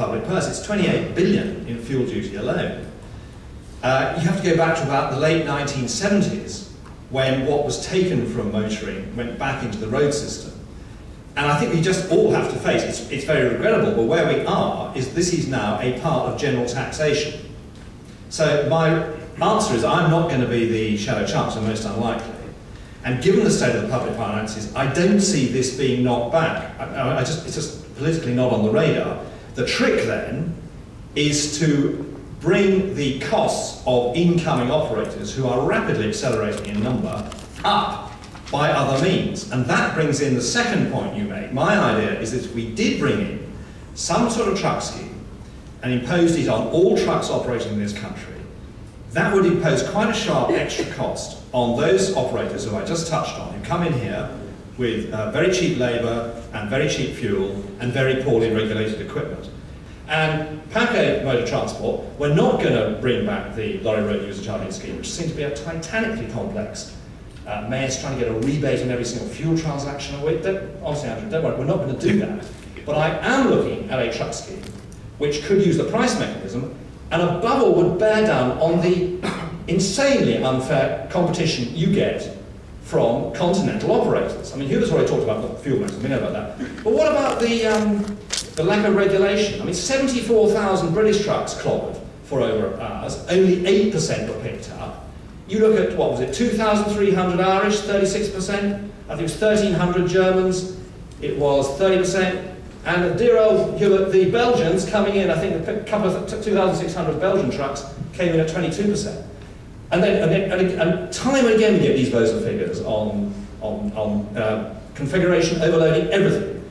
public purse. It's 28 billion in fuel duty alone. You have to go back to about the late 1970s, when what was taken from motoring went back into the road system. And I think we just all have to face, it's very regrettable, but where we are is this is now a part of general taxation. So my answer is I'm not going to be the shadow chancellor, most unlikely. And given the state of the public finances, I don't see this being knocked back. It's just politically not on the radar. The trick then is to bring the costs of incoming operators, who are rapidly accelerating in number, up by other means. And that brings in the second point you make. My idea is that if we did bring in some sort of truck scheme and imposed it on all trucks operating in this country, that would impose quite a sharp extra cost on those operators who I just touched on, who come in here with very cheap labour and very cheap fuel and very poorly regulated equipment. And PACA motor transport, we're not going to bring back the lorry road user charging scheme, which seems to be a titanically complex mayor's trying to get a rebate on every single fuel transaction a week. Honestly, Andrew, don't worry, we're not going to do that. But I am looking at a truck scheme which could use the price mechanism and above all would bear down on the insanely unfair competition you get from continental operators. I mean, Hubert's already talked about the fuel mechanism, we know about that. But what about the lack of regulation? I mean, 74,000 British trucks clobbered for over hours, only 8% were picked up. You look at, what was it, 2,300 Irish, 36%? I think it was 1,300 Germans, it was 30%. And dear old Hubert, the Belgians coming in, I think a couple of 2,600 Belgian trucks came in at 22%. And time and again we get these bozo figures on configuration, overloading, everything.